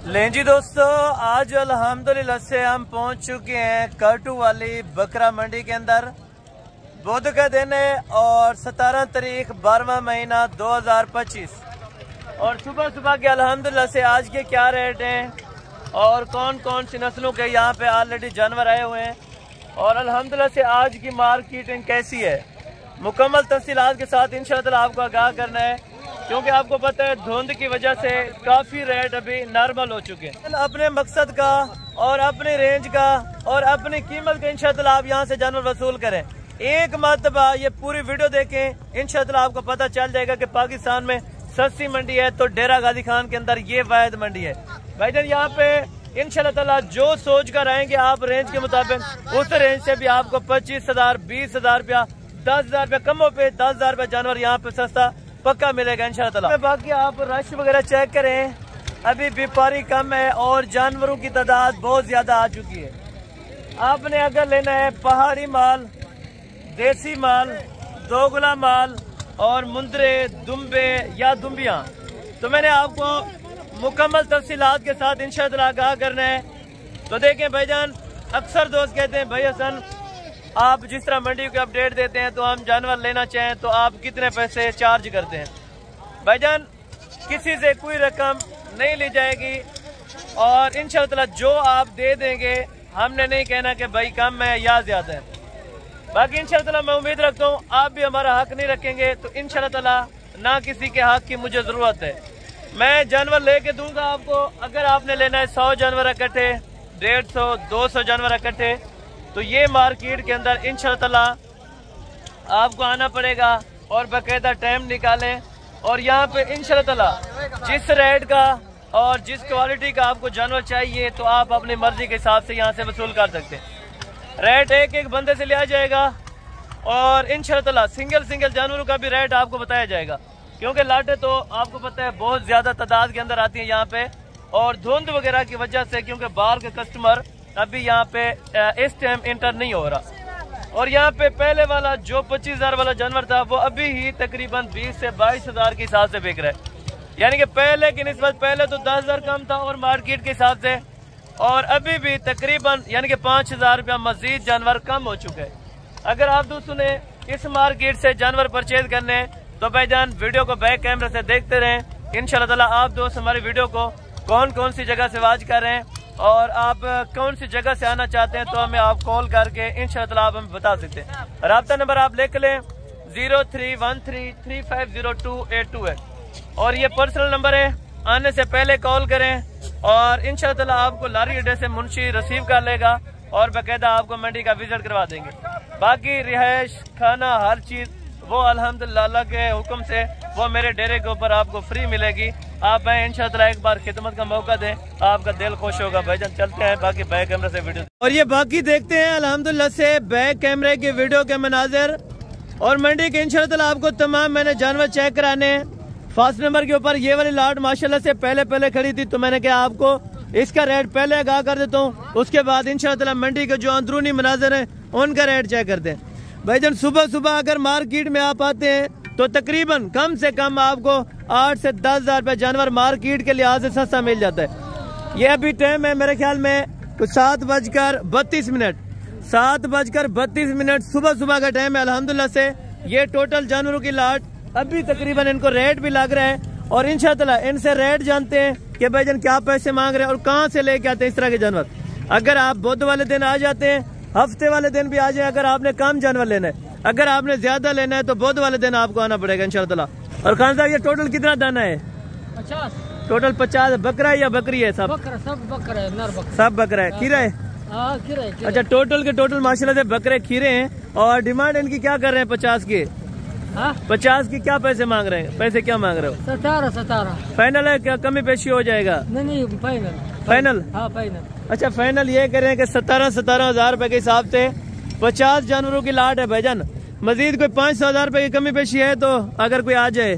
लें जी दोस्तों, आज अल्हम्दुलिल्लाह से हम पहुंच चुके हैं करटू वाली बकरा मंडी के अंदर। बुध का दिन है और 17 तारीख 12वां महीना 2025 और सुबह सुबह के अल्हम्दुलिल्लाह से आज के क्या रेट हैं और कौन कौन सी नस्लों के यहाँ पे ऑलरेडी जानवर आए हुए हैं और अल्हम्दुलिल्लाह से आज की मार्केटिंग कैसी है, मुकम्मल तफसीलात के साथ इंशाअल्लाह आपको आगाह करना है, क्योंकि आपको पता है धुंध की वजह से काफ़ी रेट अभी नॉर्मल हो चुके हैं। अपने मकसद का और अपने रेंज का और अपनी कीमत का इंशाअल्लाह आप यहाँ से जानवर वसूल करें। एक मरतबा ये पूरी वीडियो देखें, इंशाअल्लाह आपको पता चल जाएगा कि पाकिस्तान में सस्ती मंडी है तो डेरा गाजी खान के अंदर ये वाहिद मंडी है। भाईजान यहाँ पे इंशाअल्लाह जो सोच कर आएंगे आप रेंज के मुताबिक उस रेंज से भी आपको 25,000, 20,000 रुपया, 10,000 रुपया कमों पे 10,000 रुपया जानवर यहाँ पे सस्ता पक्का मिलेगा इंशाअल्लाह। बाकी आप रश वगैरह चेक करें, अभी व्यापारी कम है और जानवरों की तादाद बहुत ज्यादा आ चुकी है। आपने अगर लेना है पहाड़ी माल, देसी माल, दोगला माल और मुंदरे, दुम्बे या दुम्बियाँ, तो मैंने आपको मुकम्मल तफसीलात के साथ इंशाअल्लाह आगाह करना है। तो देखें भाईजान, अक्सर दोस्त कहते हैं भाई हसन आप जिस तरह मंडी को अपडेट देते हैं तो हम जानवर लेना चाहें तो आप कितने पैसे चार्ज करते हैं। भाईजान किसी से कोई रकम नहीं ली जाएगी और इंशाअल्लाह जो आप दे देंगे हमने नहीं कहना कि भाई कम है या ज्यादा है। बाकी इंशाअल्लाह मैं उम्मीद रखता हूँ आप भी हमारा हक नहीं रखेंगे तो इंशाअल्लाह ना किसी के हक की मुझे जरूरत है। मैं जानवर लेके दूंगा आपको। अगर आपने लेना है 100 जानवर इकट्ठे, 150, 200 जानवर इकट्ठे, तो ये मार्केट के अंदर इंशाअल्लाह आपको आना पड़ेगा और बाकायदा टाइम निकालें और यहाँ पे इंशाअल्लाह जिस रेट का और जिस क्वालिटी का आपको जानवर चाहिए तो आप अपनी मर्जी के हिसाब से यहाँ से वसूल कर सकते हैं। रेट एक एक बंदे से लिया जाएगा और इंशाअल्लाह सिंगल जानवरों का भी रेट आपको बताया जाएगा, क्योंकि लाटे तो आपको पता है बहुत ज्यादा तादाद के अंदर आती है यहाँ पे और धुंध वगैरह की वजह से, क्योंकि बाहर के कस्टमर अभी यहाँ पे इस टाइम इंटर नहीं हो रहा। और यहाँ पे पहले वाला जो 25,000 वाला जानवर था वो अभी ही तकरीबन 20 से 22,000 के हिसाब से बिक रहा है, यानी कि पहले की निस्बत पहले तो 10,000 कम था और मार्केट के हिसाब से, और अभी भी तकरीबन यानी कि 5,000 रुपया मजीद जानवर कम हो चुके हैं। अगर आप दोस्तों ने इस मार्केट से जानवर परचेज करने तो भाईजान वीडियो को बैक कैमरे से देखते रहें। इंशाअल्लाह आप दोस्त हमारी वीडियो को कौन कौन सी जगह से वॉच कर रहे हैं और आप कौन सी जगह से आना चाहते हैं तो हमें आप कॉल करके इंशाअल्लाह आप हमें बता सकते हैं। राब्ता नंबर आप लिख लें 0313350282 और ये पर्सनल नंबर है। आने से पहले कॉल करें और इंशाअल्लाह आपको लारी अड्डे से मुंशी रिसीव कर लेगा और बाकायदा आपको मंडी का विजिट करवा देंगे। बाकी रिहाइश, खाना, हर चीज वो अल्हम्दुलिल्लाह के हुक्म से वो मेरे डेरे के ऊपर आपको फ्री मिलेगी। आप आए इंशाअल्लाह एक बार खिदमत का मौका दें, आपका दिल खुश होगा। भाईजान चलते हैं बाकी बैक कैमरे से वीडियो और ये बाकी देखते हैं अल्हम्दुलिल्लाह से बैक कैमरे के वीडियो के मनाजिर और मंडी के इंशाअल्लाह आपको तमाम मैंने जानवर चेक कराने हैं। फर्स्ट नंबर के ऊपर ये वाली लाट माशाल्लाह से पहले खड़ी थी तो मैंने कहा आपको इसका रेट पहले आगाह कर देता हूँ, उसके बाद इंशाअल्लाह मंडी के जो अंदरूनी मनाजिर है उनका रेट चेक करते हैं। भाईजान सुबह सुबह अगर मार्केट में आप आते हैं तो तकरीबन कम से कम आपको 8 से 10,000 रुपये जानवर मार्केट के लिहाज से सस्ता मिल जाता है। ये अभी टाइम है मेरे ख्याल में 7:32, 7:32 सुबह सुबह का टाइम है। अल्हम्दुलिल्लाह से ये टोटल जानवरों की लाट अभी तकरीबन इनको रेट भी लग रहा है और इंशाअल्लाह इनसे रेट जानते हैं कि भाईजान क्या पैसे मांग रहे हैं और कहाँ से लेके आते हैं इस तरह के जानवर। अगर आप बुध वाले दिन आ जाते हैं, हफ्ते वाले दिन भी आ जाए, अगर आपने कम जानवर लेना है, अगर आपने ज्यादा लेना है तो बुध वाले दिन आपको आना पड़ेगा इंशाअल्लाह। और खान साहब ये टोटल कितना दाना है? 50। टोटल 50। बकरा है या बकरी है? सब बकरा, सब बकरा है, नर बकरा। सब बकरा है। खीरा है? खीरा है। अच्छा, टोटल के टोटल माशाल्लाह से बकरे खीरे हैं। और डिमांड इनकी क्या कर रहे हैं? 50 की। 50 की क्या पैसे मांग रहे हैं? पैसे क्या मांग रहे हो? 17। फाइनल है क्या? कमी पेशी हो जाएगा? नहीं, फाइनल। हाँ फाइनल। अच्छा, फाइनल ये कह रहे हैं कि 17,000 रुपए के हिसाब से 50 जानवरों की लाट है भाईजान। मजीद कोई 500,000 रुपए की कमी पेशी है तो अगर कोई आ जाए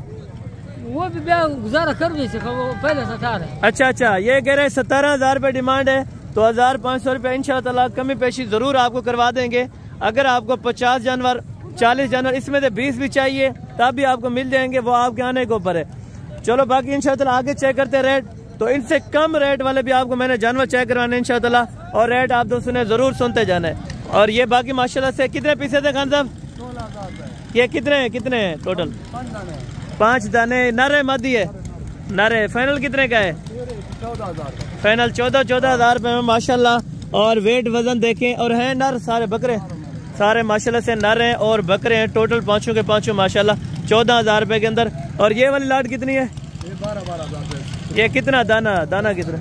वो भी गुजारा कर भी सके, वो पहले 17 है। अच्छा, ये कह रहे हैं 17,000 रुपए डिमांड है तो 1,500 रुपए इंशाअल्लाह कमी पेशी जरूर आपको करवा देंगे। अगर आपको 50 जानवर, 40 जानवर, इसमें से 20 भी चाहिए तब भी आपको मिल जाएंगे, वो आपके आने के ऊपर है। चलो बाकी इंशाअल्लाह आगे चेक करते रेट। तो इनसे कम रेट वाले भी आपको मैंने जानवर चेक करवाने इंशाअल्लाह, और रेट आप दोस्तों ने जरूर सुनते जाना है। और ये बाकी माशाल्लाह से कितने पीसे थे खान साहब? ये कितने हैं टोटल? 5 दाने। नर मादी है? नर है। फाइनल कितने का है? 14,000। फाइनल 14,000 रुपए में माशाल्लाह। और वेट वजन देखें, और है नर सारे बकरे सारे माशाल्लाह से नर हैं और बकरे हैं। टोटल पांचों के पांचों माशाल्लाह 14,000 रुपए के अंदर। और ये वाली लाट कितनी है? 12,000। ये कितना दाना कितना?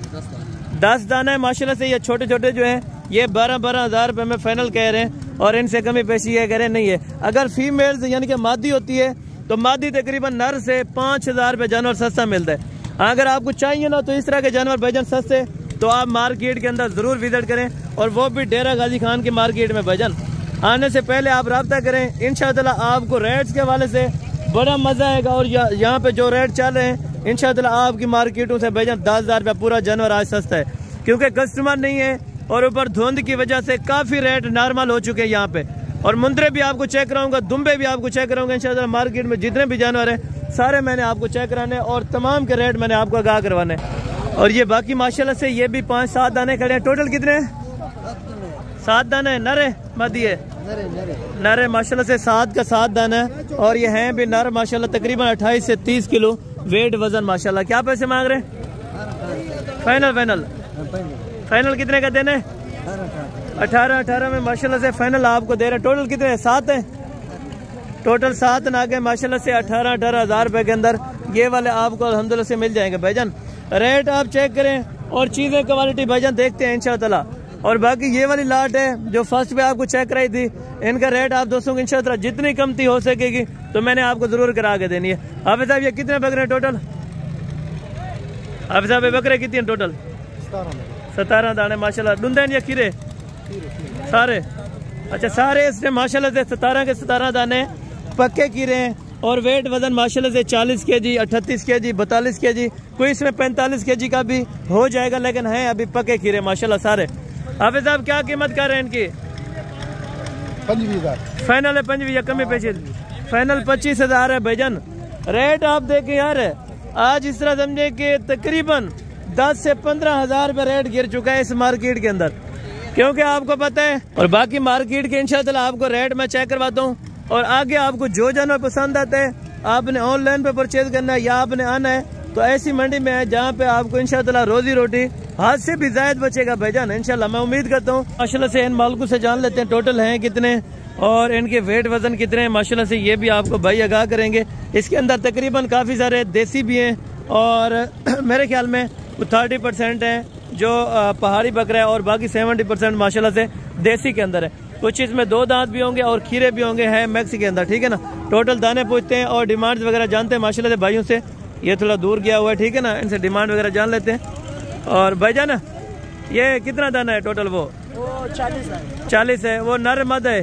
10 दाना है माशाल्लाह से। ये छोटे छोटे जो है ये 12,000 रुपए में फाइनल कह रहे हैं, और इनसे कमी पेशी ये कह रहे नहीं है। अगर फीमेल्स यानी कि मादी होती है तो मादी तकरीबन नर से 5,000 रुपए जानवर सस्ता मिलता है। अगर आपको चाहिए ना तो इस तरह के जानवर भाईजान सस्ते, तो आप मार्केट के अंदर जरूर विजिट करें, और वो भी डेरा गाजी खान की मार्केट में भाईजान। आने से पहले आप रब्ता करें, इंशाअल्लाह आपको रेट्स के हवाले से बड़ा मजा आएगा। और यहाँ पे जो रेट चल रहे हैं इंशाअल्लाह आपकी मार्केटों से भाईजान 10,000 रुपया पूरा जानवर आज सस्ता है, क्योंकि कस्टमर नहीं है और ऊपर धुंध की वजह से काफी रेट नॉर्मल हो चुके हैं यहाँ पे। और मुंद्रे भी आपको चेक कराऊंगा, दुम्बे भी आपको चेक कराऊंगा इंशाअल्लाह। मार्केट में जितने भी जानवर हैं सारे मैंने आपको चेक कराने, और तमाम के रेट मैंने आपको आगाह करवाने। और ये बाकी माशाल्लाह से ये भी 5-7 दाने खड़े हैं। टोटल कितने हैं? 7 दाने हैं। नर है मादी है? नर है माशाल्लाह से। 7 का 7 दाना है, और ये हैं भी नर माशाल्लाह। तकरीबन 28 से 30 किलो वेट वजन माशाल्लाह। क्या पैसे मांग रहे हैं? फाइनल कितने का देना है? 18 में माशाल्लाह से फाइनल आपको दे रहे हैं। टोटल कितने हैं? 7 है। टोटल 7 नागे माशाल्लाह से 18,000 रुपए के अंदर ये वाले आपको अल्हम्दुलिल्लाह से मिल जाएंगे भाईजान। रेट आप चेक करें और चीजें क्वालिटी भाईजान देखते हैं इंशाअल्लाह। और बाकी ये वाली लाट है जो फर्स्ट पे आपको चेक कराई थी, इनका रेट आप दोस्तों को इंशाअल्लाह जितनी कमती हो सकेगी तो मैंने आपको जरूर करा के देनी है। हाफिज साहब ये कितने बकरे हैं टोटल? हाफिज साहब ये बकरे कितने हैं टोटल? 17 दाने माशाल्लाह। डुंदन या खीरे सारे? अच्छा सारे इसमें माशाल्लाह से 17 के 17 दाने पक्के खीरे हैं। और वेट वजन माशाल्लाह से 40 kg, 38 kg, 42 kg, कोई इसमें 45 kg का भी हो जाएगा, लेकिन है अभी पक्के खीरे माशाल्लाह सारे। हाफिज साहब क्या कीमत कर रहे हैं इनकी? 25,000। फाइनल है 25 या कमी पेशी? फाइनल 25,000 है भाईजान। रेट आप देखें यार, आज इस तरह समझे कि तकरीबन 10 से 15,000 रुपये रेट गिर चुका है इस मार्केट के अंदर, क्योंकि आपको पता है। और बाकी मार्केट के इंशाअल्लाह आपको रेट मैं चेक करवाता हूँ, और आगे आपको जो जानवर पसंद आता है आपने ऑनलाइन पे परचेज करना है या आपने आना है तो ऐसी मंडी में है जहाँ पे आपको इंशाअल्लाह रोजी रोटी हाथ से भी जायद बचेगा भाईजान इंशाअल्लाह। मैं उम्मीद करता हूँ। माशाल्लाह से इन मालकों से जान लेते हैं टोटल हैं कितने और इनके वेट वजन कितने हैं माशाल्लाह से, ये भी आपको भाई आगाह करेंगे। इसके अंदर तकरीबन काफ़ी सारे देसी भी हैं और मेरे ख्याल में 30% हैं जो पहाड़ी बकरा है और बाकी 70% माशाल्लाह से देसी के अंदर है। कुछ इसमें 2 दांत भी होंगे और खीरे भी होंगे, है मैक्स के अंदर, ठीक है ना। टोटल दाने पूछते हैं और डिमांड वगैरह जानते हैं माशाल्लाह से भाइयों से। ये थोड़ा दूर गया हुआ है, ठीक है ना, इनसे डिमांड वगैरह जान लेते हैं। और भाईजान ये कितना दाना है टोटल? वो 40 है। वो नर मद है,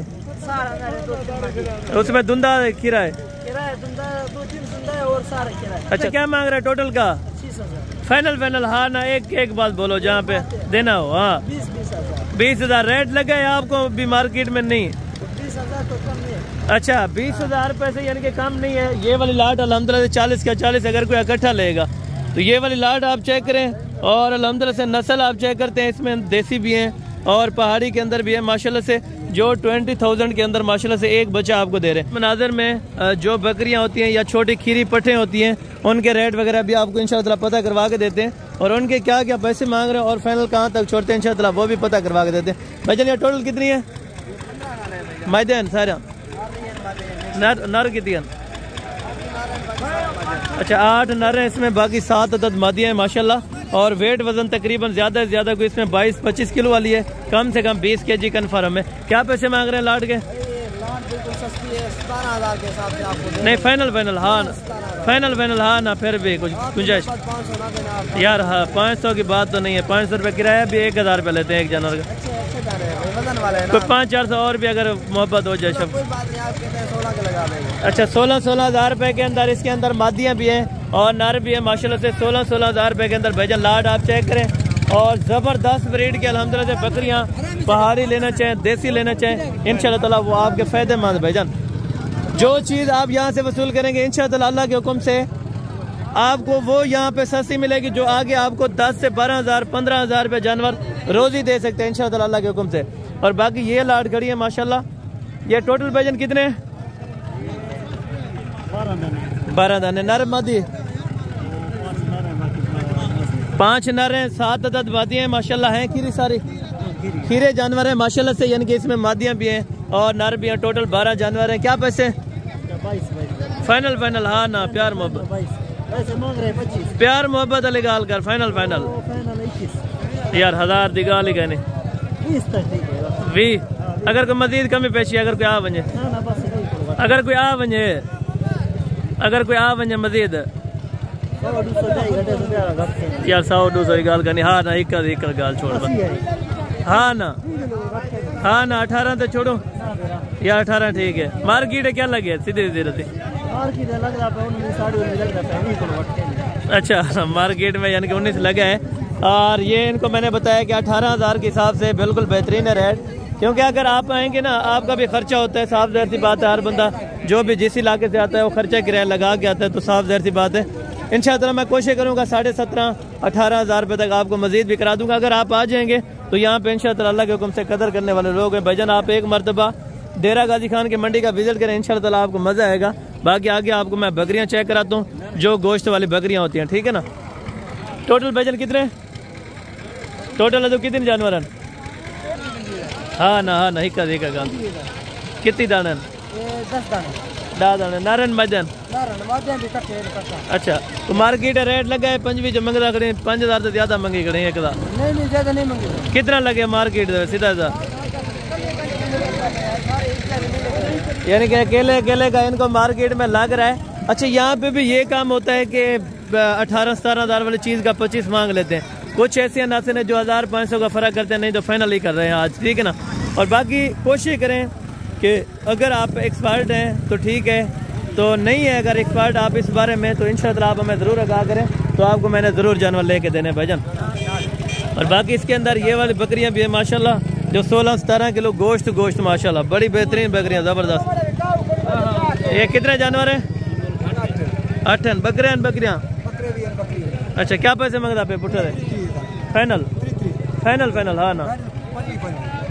उसमें धुंधा खीरा है। अच्छा क्या मांग रहा है टोटल का? फाइनल हाँ ना, एक बात बोलो जहाँ पे देना हो। हाँ 20,000 रेट लगा है आपको भी मार्केट में? नहीं 20,000 तो कम है। अच्छा 20,000 पैसे यानी कि कम नहीं है। ये वाली लाट अल्हम्दुलिल्लाह 40 का 40 अगर कोई इकट्ठा लेगा तो ये वाली लाट आप चेक करें। और अल्हम्दुलिल्लाह से नस्ल आप चेक करते हैं, इसमें देसी भी हैं और पहाड़ी के अंदर भी है माशाल्लाह से, जो 20,000 के अंदर माशाल्लाह से एक बच्चा आपको दे रहे हैं। मनाजर में जो बकरियां होती हैं या छोटी खीरी पट्टे होती हैं उनके रेट वगैरह भी आपको इंशाअल्लाह पता करवा के देते हैं और उनके क्या क्या पैसे मांग रहे हैं और फाइनल कहाँ तक छोड़ते हैं इंशाअल्लाह वो भी पता करवा के देते हैं। भाई चलिए टोटल कितनी है मायदेन सारा नर कितनी? अच्छा 8 नर है इसमें, बाकी 7 अदद मादियाँ हैं माशाल्लाह। और वेट वजन तकरीबन ज्यादा से ज्यादा कोई इसमें 22-25 किलो वाली है, कम से कम 20 kg कन्फर्म है। क्या पैसे मांग रहे हैं लाट के? सस्ती है 17,000 के हिसाब से आपको नहीं फाइनल हाँ ना, फिर भी कुछ गुंजाइश यार। हाँ 500 की बात तो नहीं है, 500 रुपये किराया भी 1,000 रुपये लेते हैं एक जानवर का। तो 500-400 और भी अगर मोहब्बत हो जाए सब। अच्छा 16,000 रुपये के अंदर इसके अंदर मादियाँ भी हैं और नर भी है माशाल्लाह से। 16,000 रुपये के अंदर भाईजान लाट आप चेक करें। और ज़बरदस्त ब्रीड के अल्हम्दुलिल्लाह से बकरियाँ पहाड़ी लेना चाहें देसी लेना चाहें इंशाअल्लाह ताला वो आपके फ़ायदेमंद भाईजान। जो चीज़ आप यहाँ से वसूल करेंगे इंशाअल्लाह अल्लाह के हुक्म से आपको वो यहाँ पे सस्ती मिलेगी जो आगे आपको 10 से 12,000 15,000 रुपये जानवर रोज ही दे सकते हैं इंशाअल्लाह अल्लाह के हुक्म से। और बाकी ये लाट खड़ी है माशाल्लाह। ये टोटल वजन कितने? 12 दाने। नर मादी 5 नर हैं, 7 अदद मादियाँ हैं माशाल्लाह हैं। खीरी सारी खीरे जानवर हैं माशाल्लाह से, यानी कि इसमें मादियाँ भी हैं और नर भी हैं। टोटल 12 जानवर हैं। क्या पैसे? Final final. हाँ ना, प्यार मोहब्बत, प्यार मोहब्बत अली गाल कर। फाइनल फाइनल यार 1000 दी गाल ही कहने 20। अगर कोई मजीद कमी पेशी अगर कोई आ वजे, अगर कोई आ वजे, अगर कोई आ वजे मजीद यार 100-200 की गाल करनी। हाँ ना, एक गाल छोड़ बस। हाँ ना, हाँ ना 18 तो छोड़ो यार, 18 ठीक है। मार्केट क्या लगे सीधे सीधे रहते? अच्छा मार्केट में यानी कि 19 लगा है। और ये इनको मैंने बताया कि 18,000 के हिसाब से बिल्कुल बेहतरीन है रेट, क्योंकि अगर आप आएंगे ना आपका भी खर्चा होता है। साफ ज़ाहिर सी बात है, हर बंदा जो भी जिस इलाके से आता है वो खर्चा किराया लगा के आता है, तो साफ ज़ाहिर सी बात है इंशाअल्लाह मैं कोशिश करूँगा 17,500-18,000 रुपये तक आपको मजीद भी करा दूंगा। अगर आप आ जाएंगे तो यहाँ पे इंशाअल्लाह अल्लाह के हुक्म से कदर करने वाले लोग हैं। भाईजान आप एक मरतबा डेरा गाजी खान की मंडी का विजिट करें, इंशाअल्लाह आपको मज़ा आएगा। बाकी आगे आपको मैं बकरियाँ चेक कराता हूँ जो गोश्त वाली बकरियाँ होती हैं, ठीक है ना। टोटल भाईजान कितने? टोटल तो कितने जानवर हैं? हाँ ना, हाँ ना, हिक्का कितनी दाने? 10 दाने। नारन मजन? अच्छा तो मार्केट रेट लगा है 5 जो मंगदा खड़े 5,000 से ज्यादा मंगी खड़े एक दा? नहीं ज्यादा नहीं मंगी। कितना लगे मार्केट सीधा सा? यानी कि अकेले का इनको मार्केट में लग रहा है। अच्छा यहाँ पे भी ये काम होता है कि 18-17,000 वाली चीज का 25 मांग लेते हैं। कुछ ऐसे नासिर हैं जो 1,500 का फर्क करते हैं, नहीं तो फाइनल ही कर रहे हैं आज, ठीक है ना। और बाकी कोशिश करें कि अगर आप एक्सपर्ट हैं तो ठीक है, तो नहीं है अगर एक्सपर्ट आप इस बारे में तो इंशाअल्लाह आप हमें ज़रूर आगाह करें, तो आपको मैंने ज़रूर जानवर लेके देने भाईजान। और बाकी इसके अंदर ये वाली बकरियां भी है माशाल्लाह जो 16-17 किलो गोश्त माशाल्लाह, बड़ी बेहतरीन बकरियां ज़बरदस्त। ये कितने जानवर हैं? 8 बकरियां। अच्छा क्या पैसे मंगता पे पुठे? फाइनल हाँ ना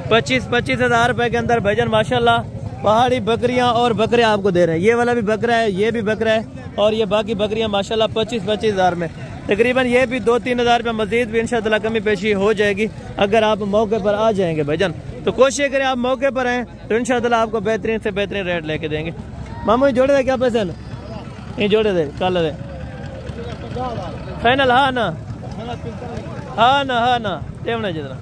25,000 रुपए के अंदर भाईजान माशाल्लाह पहाड़ी बकरियां और बकरे आपको दे रहे हैं। ये वाला भी बकरा है, ये भी बकरा है और ये बाकी बकरियां माशाल्लाह 25,000 में तकरीबन। ये भी 2-3 हज़ार रुपये मजीद भी इंशाअल्लाह कमी पेशी हो जाएगी अगर आप मौके पर आ जाएंगे भाईजान। तो कोशिश करें आप मौके पर आएँ तो इंशाअल्लाह आपको बेहतरीन से बेहतरीन रेट लेके देंगे। मामू जोड़े दे क्या पैसे? नहीं जोड़े दे कल दे फाइनल। हाँ ना, हाँ ना टेमना जितना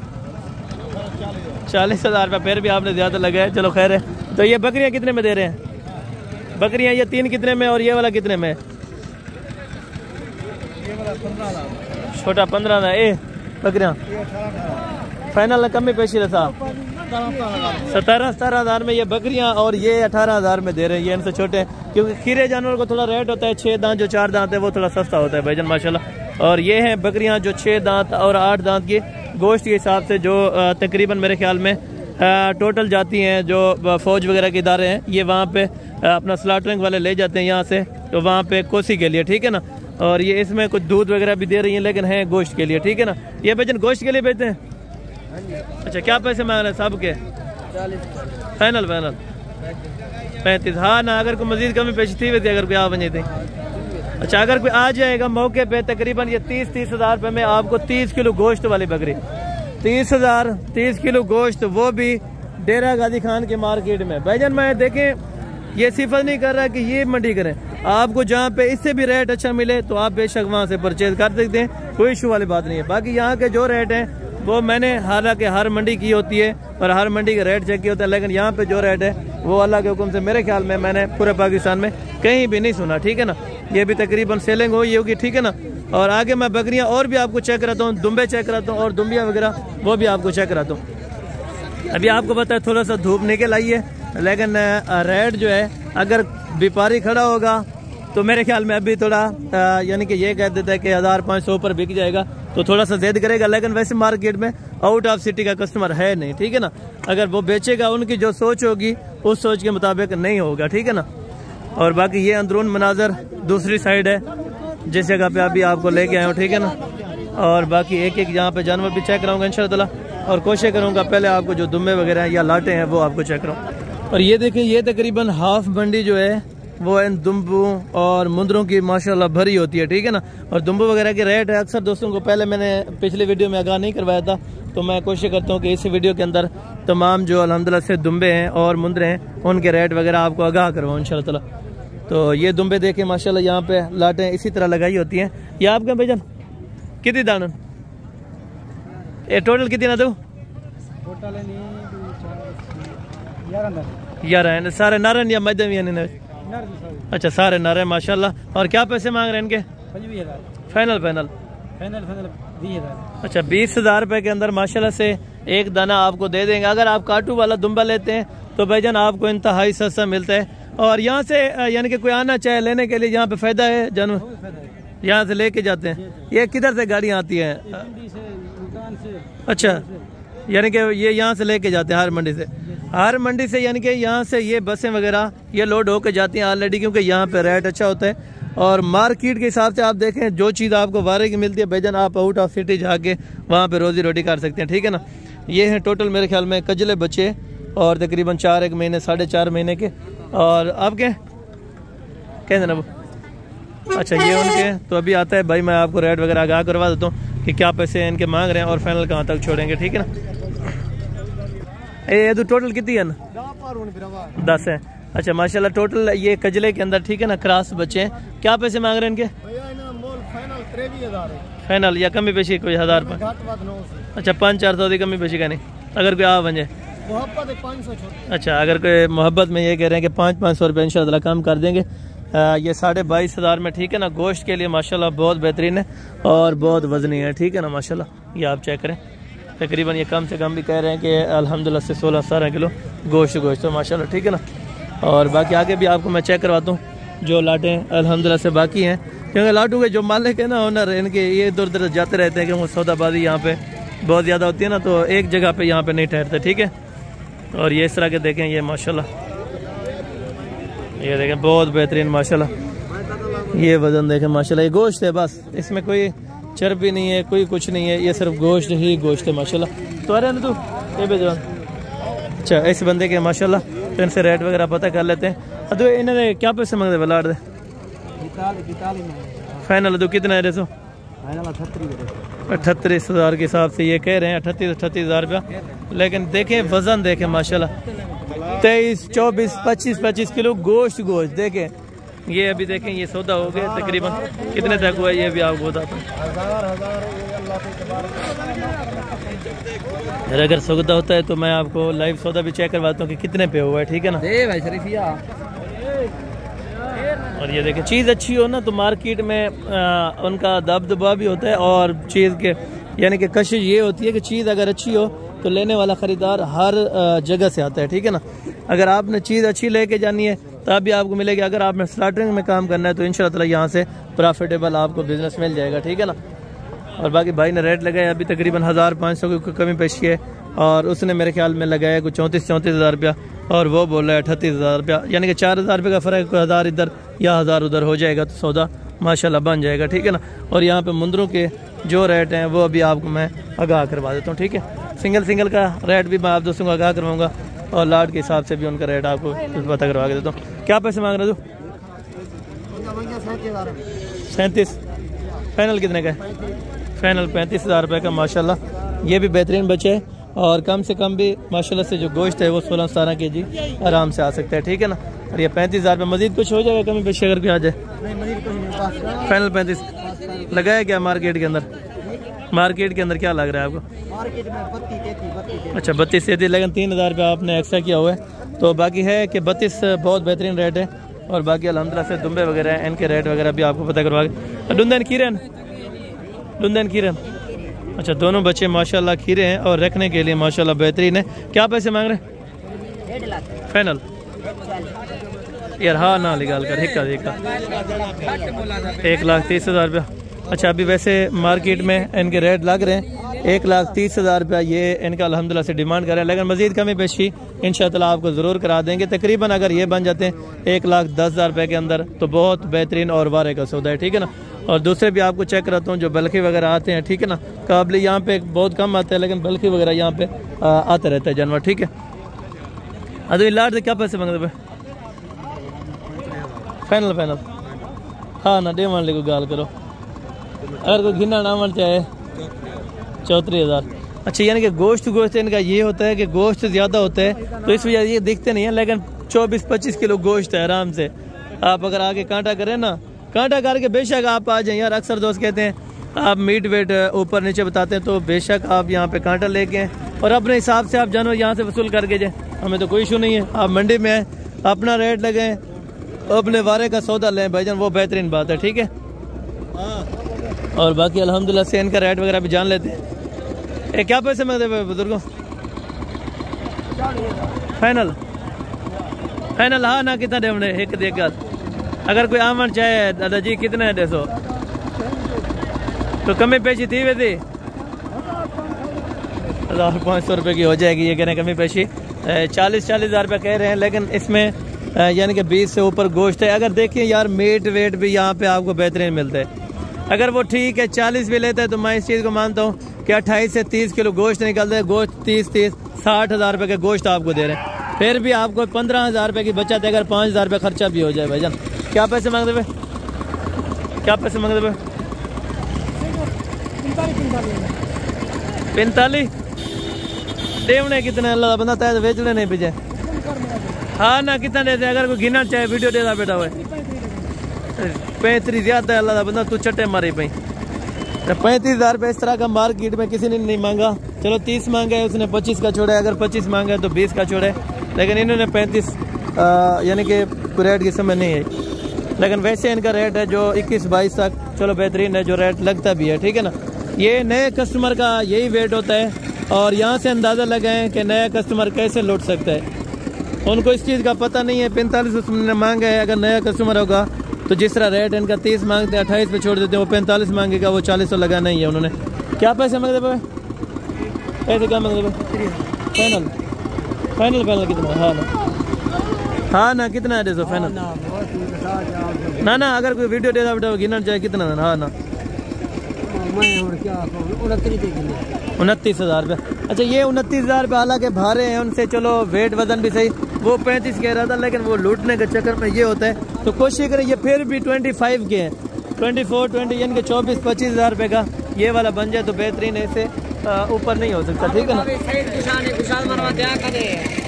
40,000 रुपये फिर भी आपने ज़्यादा लगाया, चलो खैर है। तो ये बकरियां कितने में दे रहे हैं? बकरियां ये 3 कितने में और ये वाला कितने में? छोटा 15 ना। ए बकरियां फाइनल कमी पेशी रहा 17,000 में ये बकरियां और ये 18,000 में दे रहे हैं। ये इनसे छोटे, क्योंकि खीरे जानवर को थोड़ा रेट होता है 6 दांत, जो 4 दांत है वो थोड़ा सस्ता होता है भाईजान माशाल्लाह। और ये हैं बकरियां जो 6 दांत और 8 दांत की गोश्त के हिसाब से जो तकरीबन मेरे ख्याल में टोटल जाती हैं। जो फौज वगैरह के इदारे हैं ये वहाँ पे अपना स्लाटरिंग वाले ले जाते हैं यहाँ से, तो वहाँ पे कोसी के लिए, ठीक है ना। और ये इसमें कुछ दूध वगैरह भी दे रही हैं लेकिन है गोश्त के लिए, ठीक है ना। ये भाईजान गोश्त के लिए बेचते हैं। अच्छा क्या पैसे मांग रहे हैं सब के? फाइनल 35। हाँ ना, अगर कोई मजीद कमी पेशी थी वैसे अगर कोई आ बने थे। अच्छा अगर कोई आ जाएगा मौके पे तकरीबन ये 30,000 रुपये में आपको 30 किलो गोश्त वाली बकरी 30 किलो गोश्त, वो भी डेरा गाजी खान के मार्केट में। भाईजान मैं देखें ये सिफत नहीं कर रहा कि ये मंडी करें, आपको जहाँ पे इससे भी रेट अच्छा मिले तो आप बेशक वहाँ से परचेज कर सकते हैं, कोई इशू वाली बात नहीं है। बाकी यहाँ के जो रेट हैं वो मैंने हालांकि हर मंडी की होती है और हर मंडी का रेट चेक किया होता है, लेकिन यहाँ पे जो रेट है वो अल्लाह के हुक्म से मेरे ख्याल में मैंने पूरे पाकिस्तान में कहीं भी नहीं सुना, ठीक है ना। ये भी तकरीबन सेलिंग हुई होगी, ठीक है ना। और आगे मैं बकरियां और भी आपको चेक कराता हूँ, दुम्बे चेक कराता हूँ और दुम्बिया वगैरह वो भी आपको चेक कराता हूँ। अभी आपको पता है थोड़ा सा धूप निकल आई है, लेकिन रेट जो है अगर व्यापारी खड़ा होगा तो मेरे ख्याल में अभी थोड़ा यानी कि ये कह देता है कि 1,500 पर बिक जाएगा तो थोड़ा सा जिद करेगा, लेकिन वैसे मार्केट में आउट ऑफ सिटी का कस्टमर है नहीं, ठीक है ना। अगर वो बेचेगा उनकी जो सोच होगी उस सोच के मुताबिक नहीं होगा, ठीक है ना। और बाकी ये अंदरून मनाजर दूसरी साइड है, जिस जगह पे अभी आपको लेके आया हूँ, ठीक है ना। और बाकी एक एक यहाँ पे जानवर भी चेक कराऊंगा इंशाल्लाह, और कोशिश करूँगा पहले आपको जो दुम्बे वगैरह हैं या लाटे हैं वो आपको चेक कराऊँ। और ये देखें, ये तकरीबन हाफ मंडी जो है वो इन दुम्बों और मुंदरों की माशाल्लाह भरी होती है, ठीक है ना। और दुम्बों वगैरह के रेट है अक्सर दोस्तों को पहले मैंने पिछली वीडियो में आगाह नहीं करवाया था, तो मैं कोशिश करता हूँ कि इस वीडियो के अंदर तमाम जो अल्हम्दुलिल्लाह से दुम्बे हैं और मुंदरे हैं उनके रेट वगैरह आपको आगाह करवाऊँ इंशाल्लाह ताला। तो ये दुम्बे देखें माशाल्लाह, यहाँ पे लाटें इसी तरह लगाई होती हैं। ये आपके भाईजान कितनी दानन ये टोटल कितनी ना दो? यार सारे नारन या मध्यम या अच्छा सारे नारे माशाल्लाह। और क्या पैसे मांग रहे हैं इनके? Final final final 20,000। अच्छा 20,000 रुपए के अंदर माशाल्लाह से एक दाना आपको दे देंगे। अगर आप काटू वाला दुम्बा लेते हैं तो भाईजान आपको इंतहाई सस्ता मिलता है। और यहाँ से यानी कि कोई आना चाहे लेने के लिए यहाँ पे फायदा है जानवर, यहाँ से लेके जाते हैं। ये किधर से गाड़ियाँ आती है? अच्छा यानी कि ये यहाँ से लेके जाते हैं हर मंडी से, हर मंडी से, यानी कि यहाँ से ये बसें वगैरह ये लोड होके जाती हैं ऑलरेडी, क्योंकि यहाँ पे रेट अच्छा होता है। और मार्केट के हिसाब से आप देखें जो चीज़ आपको वारे की मिलती है भाईजान आप आउट ऑफ सिटी जाके वहाँ पे रोजी रोटी कर सकते हैं, ठीक है ना। ये हैं टोटल मेरे ख्याल में कजले बच्चे और तकरीबन 4 महीने 4.5 महीने के। और आपके कहते ना वो अच्छा ये उनके। तो अभी आता है भाई, मैं आपको रेट वगैरह आगाह करवा देता हूँ कि क्या पैसे इनके मांग रहे हैं और फाइनल कहाँ तक छोड़ेंगे, ठीक है ना। ये तो टोटल कितनी है ना? 10 है। अच्छा माशाल्लाह टोटल ये कजले के अंदर, ठीक है ना, क्रॉस बच्चे हैं। क्या पैसे मांग रहे हैं इनके? फाइनल या कमी पेशी कोई 1000 पर? अच्छा 500-400 की कमी पेशी का नहीं, अगर कोई आ बन जाए। अच्छा अगर कोई मोहब्बत में ये कह रहे हैं कि 500-500 रुपये इंशाल्लाह कम कर देंगे। ये 22,500 में, ठीक है ना। गोश्त के लिए माशाल्लाह बहुत बेहतरीन है और बहुत वजनी है, ठीक है ना माशाल्लाह। ये आप चेक करें, तकरीबन ये कम से कम भी कह रहे हैं कि अल्हम्दुलिल्लाह से 16-17 किलो गोश्त तो माशाल्लाह, ठीक है ना। और बाकी आगे भी आपको मैं चेक करवाता हूँ जो लाटें अल्हम्दुलिल्लाह से बाकी हैं, क्योंकि लाटू के जो मालिक है ना ओनर, इनके ये इधर उधर जाते रहते हैं क्योंकि सौदाबाजी यहाँ पे बहुत ज़्यादा होती है ना, तो एक जगह पे यहाँ पे नहीं ठहरते, ठीक है। और ये इस तरह के देखें, ये माशाल्लाह, ये देखें बहुत बेहतरीन माशाल्लाह। ये वजन देखें माशाल्लाह, ये गोश्त है बस, इसमें कोई चर्बी नहीं है, कोई कुछ नहीं है, ये सिर्फ गोश्त ही गोश्त है माशाल्लाह। तो अरे ना तू ये भेजवा। अच्छा इस बंदे के माशाल्लाह, तो इनसे रेट वगैरह पता कर लेते हैं। तो इन्होंने क्या पैसे मांगते बलाट दे? फाइनल तो कितना है? 38,000 के हिसाब से ये कह रहे हैं, 38,000 रुपया। लेकिन देखें वजन देखें माशाल्लाह, 23, 24, 25 किलो गोश्त देखें। ये अभी देखें ये सौदा हो गया तकरीबन कितने तक हुआ ये भी आपको बताता हूँ। अगर सौदा होता है तो मैं आपको लाइव सौदा भी चेक करवाता हूँ कि कितने पे हुआ है, ठीक है ना। और ये देखें चीज़ अच्छी हो ना तो मार्केट में उनका दबदबा भी होता है, और चीज़ के यानी कि कशिश ये होती है कि चीज़ अगर अच्छी हो तो लेने वाला ख़रीदार हर जगह से आता है, ठीक है ना। अगर आपने चीज़ अच्छी लेके जानी है तब भी आपको मिलेगी। अगर आपने स्लाटरिंग में काम करना है तो इंशाल्लाह ताला यहाँ से प्रॉफिटेबल आपको बिजनेस मिल जाएगा, ठीक है ना। और बाकी भाई ने रेट लगाया अभी तकरीबन 1500 की कमी पेशी है, और उसने मेरे ख्याल में लगाया कुछ 34,000 रुपया, और वो बोल रहा है 38,000 रुपया, यानी कि 4,000 रुपये का फ़र्क, कोई 1000 इधर या 1000 उधर हो जाएगा तो सौदा माशाल्लाह बन जाएगा, ठीक है ना। और यहाँ पे मुंदरों के जो रेट हैं वो अभी आपको मैं आगाह करवा देता हूँ, ठीक है। सिंगल का रेट भी मैं आप दोस्तों को आगाह करवाऊँगा, और लाट के हिसाब से भी उनका रेट आपको पता करवा के देता हूँ। क्या पैसे मांग रहे हो? 37। फाइनल कितने का है? फाइनल 35,000 रुपये का माशाल्लाह। ये भी बेहतरीन बच्चे हैं, और कम से कम भी माशाल्लाह से जो गोश्त है वो 16-17 kg आराम से आ सकता है, ठीक है ना। और ये 35,000 रुपये मजीद कुछ हो जाएगा कमी पेशी अगर कोई आ जाए? फाइनल 35 लगाया क्या मार्केट के अंदर? मार्केट के अंदर क्या लग रहा है आपको? मार्केट में 32-33। अच्छा 32-33, लेकिन 3,000 रुपये आपने एक्स्ट्रा किया हुआ है। तो बाकी है कि 32 बहुत बेहतरीन रेट है, और बाकी अल्हम्दुलिल्लाह से दुम्बे वगैरह हैं इनके रेट वगैरह भी आपको पता करवा के। डुंदन खीरन अच्छा दोनों बच्चे माशाल्लाह खीरे हैं, और रखने के लिए माशाल्लाह बेहतरीन है। क्या पैसे मांग रहे हैं? 1.5 लाख फाइनल यार, हाँ ना निकाल कर 1,30,000 रुपया। अच्छा अभी वैसे मार्केट में इनके रेट लग रहे हैं 1,30,000 रुपया, ये इनका अल्हम्दुलिल्लाह से डिमांड कर रहे हैं, लेकिन मजीद कमी पेशी इंशाअल्लाह आपको ज़रूर करा देंगे। तकरीबन अगर ये बन जाते हैं 1,10,000 रुपये के अंदर तो बहुत बेहतरीन और वारे का सौदा है, ठीक है ना। और दूसरे भी आपको चेक कराता हूँ जो बल्कि वगैरह आते हैं, ठीक है ना। काबली यहाँ पे बहुत कम आते हैं, लेकिन बल्कि वगैरह यहाँ पे आते रहते हैं जानवर, ठीक है। अरे लाट से क्या पैसे मांगते पे? फाइनल फाइनल हाँ ना डे मान ले को गाल करो, अगर कोई घिना ना मन चाहे 34,000। अच्छा, यानी कि गोश्त इनका ये होता है कि गोश्त ज़्यादा होता है तो इस वजह ये दिखते नहीं है, लेकिन 24-25 किलो गोश्त है आराम से। आप अगर आगे कांटा करें ना, कांटा करके बेशक आप आ जाएं यार। अक्सर दोस्त कहते हैं आप मीट वेट ऊपर नीचे बताते हैं, तो बेशक आप यहाँ पे कांटा लेके आए और अपने हिसाब से आप जानवर यहाँ से वसूल करके जाए, हमें तो कोई इशू नहीं है। आप मंडी में आए, अपना रेट लगाएं, अपने वारे का सौदा लें भाईजान, वो बेहतरीन बात है, ठीक है। और बाकी अल्हम्दुलिल्लाह से इनका रेट वगैरह भी जान लेते हैं। क्या पैसे मांगते हैं बुजुर्गों? फाइनल फाइनल हाँ ना कितना दे हमने एक देगा। अगर कोई आमन चाहे दादाजी कितना है 150 तो कमी पेशी थी वैसे 1,500 रुपये की हो जाएगी। ये कह रहे हैं कमी पेशी 40,000 रुपये कह रहे हैं, लेकिन इसमें यानी कि 20 से ऊपर गोश्त है। अगर देखिए यार मीट वेट भी यहाँ पे आपको बेहतरीन मिलता है। अगर वो ठीक है 40 भी लेता है तो मैं इस चीज़ को मानता हूँ कि 28 से 30 किलो गोश्त निकलता है। गोश्त 60,000 रुपये का गोश्त आपको दे रहे हैं, फिर भी आपको 15,000 रुपये की बचत है। अगर 5,000 रुपये खर्चा भी हो जाए भाईजान। क्या पैसे मांगते हुए? क्या पैसे मांगते हुए? 45 देवने कितने अल्लाह बंदा तय तो बेचने नहीं भेजे। हाँ ना कितना देते? अगर कोई गिना चाहे वीडियो देता बेटा हुए 35 ज्यादा है अल्लाह बंदा, तू चट्टे मारी पई। 35,000 रुपये इस तरह का मार्केट में किसी ने नहीं मांगा। चलो 30 मांगा है उसने, 25 का छोड़ा है। अगर 25 मांगा है तो 20 का छोड़ा है, लेकिन इन्होंने 35 यानी कि रेट की समझ नहीं है। लेकिन वैसे इनका रेट है जो 21-22 तक, चलो बेहतरीन है, जो रेट लगता भी है, ठीक है ना। ये नए कस्टमर का यही वेट होता है और यहाँ से अंदाज़ा लगाएं कि नया कस्टमर कैसे लौट सकता है। उनको इस चीज़ का पता नहीं है। 45 उसने मांगा है। अगर नया कस्टमर होगा तो जिस तरह रेट इनका 30 मांगते हैं 28 पे छोड़ देते हैं, वो 45 मांगेगा, वो 40 तो लगाना ही है उन्होंने। क्या पैसे मांगते पे? पैसे क्या मांगते पे? फाइनल फाइनल फाइनल कितना? हाँ ना कितना है 200 फाइनल? ना अगर कोई वीडियो देता बेटा गिनना चाहे कितना? हाँ ना 29,000 रुपये। अच्छा ये 29,000 रुपये हालांकि भारे हैं उनसे, चलो वेट वजन भी सही। वो 35 कह रहा था, लेकिन वो लूटने के चक्कर में ये होता है। तो कोशिश करें ये फिर भी 25 के हैं, 24-20 यानी कि 24-25,000 रुपये का ये वाला बन जाए तो बेहतरीन है। इससे ऊपर नहीं हो सकता, ठीक है ना।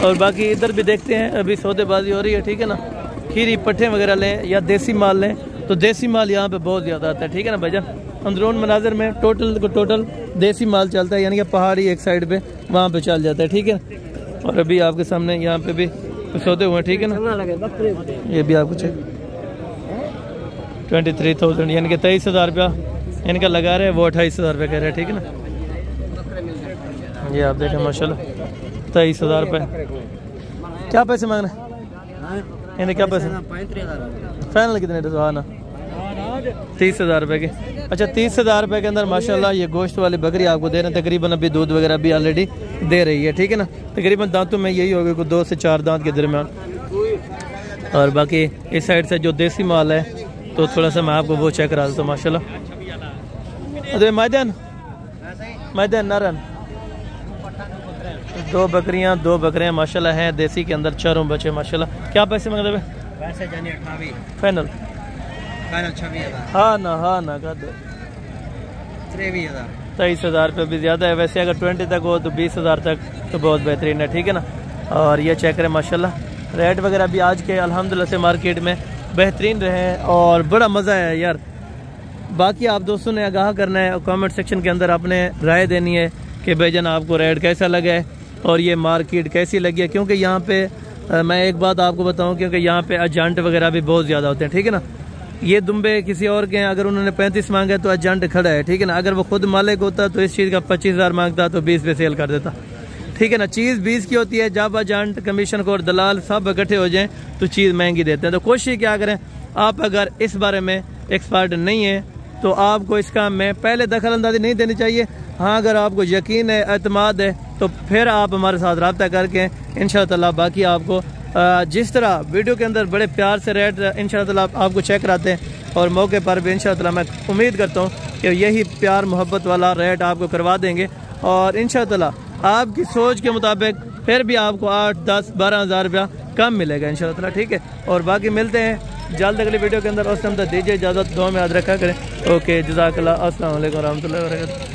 और बाकी इधर भी देखते हैं, अभी सौदेबाजी हो रही है, ठीक है ना। खीरी पट्टे वगैरह लें या देसी माल लें तो देसी माल यहाँ पे बहुत ज़्यादा आता है, ठीक है ना भाईजान। अंदरून मनाजर में टोटल देसी माल चलता है, यानी कि पहाड़ी एक साइड पे वहाँ पे चल जाता है, ठीक है। और अभी आपके सामने यहाँ पे भी सौदे हुए हैं, ठीक है ना। ये भी आपको चाहिए 23,000 यानी कि 23,000 रुपया इनका लगा रहे हैं, वो 28,000 रुपये कह रहे हैं, ठीक है ना। ये आप देखें माशाल्लाह 23,000 रुपये। क्या पैसे मांग रहे हैं इन्हें? क्या पैसे? फाइनल कितने? हाँ ना 30,000 रुपये के। अच्छा 30,000 रुपये के अंदर माशाल्लाह ये गोश्त वाली बकरी आपको दे रहे हैं। तकरीबन अभी दूध वगैरह भी ऑलरेडी दे रही है, ठीक है ना। तकरीबन दांतों में यही होगा कुछ 2 से 4 दांत के दरमियान। और बाकी इस साइड से जो देसी माल है तो थोड़ा सा मैं आपको वो चेक करा देता हूँ माशाल्लाह। अरे मैदान नारन 2 बकरियाँ माशाल्लाह हैं देसी के अंदर, चारों बच्चे माशाल्लाह। क्या पैसे मांगते हैं? पैसे जानी 28 फाइनल 26,000। हाँ ना कर दो 23,000 रुपये भी ज़्यादा है वैसे। अगर 20 तक हो तो 20,000 तक तो बहुत बेहतरीन है, ठीक है ना। और ये चेक करें माशाल्लाह रेट वगैरह भी आज के अल्हम्दुलिल्लाह से मार्केट में बेहतरीन रहे और बड़ा मज़ा है यार। बाकी आप दोस्तों ने आगाह करना है, कमेंट सेक्शन के अंदर आपने राय देनी है कि भाईजान आपको रेट कैसा लगा है और ये मार्केट कैसी लगी है। क्योंकि यहाँ पे मैं एक बात आपको बताऊँ, क्योंकि यहाँ पे एजेंट वगैरह भी बहुत ज़्यादा होते हैं, ठीक है ना। ये दुम्बे किसी और के हैं, अगर उन्होंने 35 मांगा तो एजेंट खड़ा है, ठीक है ना। अगर वो खुद मालिक होता तो इस चीज़ का 25,000 मांगता तो 20 पे सेल कर देता, ठीक है ना। चीज़ 20 की होती है, जब एजेंट कमीशन खोर दलाल सब इकट्ठे हो जाएं तो चीज़ महंगी देते हैं। तो कोशिश क्या करें, आप अगर इस बारे में एक्सपर्ट नहीं है तो आपको इस काम में पहले दखल अंदाजी नहीं देनी चाहिए। हाँ अगर आपको यकीन है, एतमाद है तो फिर आप हमारे साथ रब्ता करके इंशाअल्लाह बाकी आपको जिस तरह वीडियो के अंदर बड़े प्यार से रेट इंशाअल्लाह आपको चेक कराते हैं और मौके पर भी इंशाअल्लाह मैं उम्मीद करता हूँ कि यही प्यार मोहब्बत वाला रेट आपको करवा देंगे और इंशाअल्लाह आपकी सोच के मुताबिक फिर भी आपको 8, 10, 12 हज़ार रुपया कम मिलेगा इंशाअल्लाह, ठीक है। और बाकी मिलते हैं जल्द अगली वीडियो के अंदर। उस टाइम तक दीजिए इजाज़त, दुआ में याद रखा करें। ओके, जज़ाकल्लाह, अस्सलाम वालेकुम रहमतुल्लाहि व बरकातहू।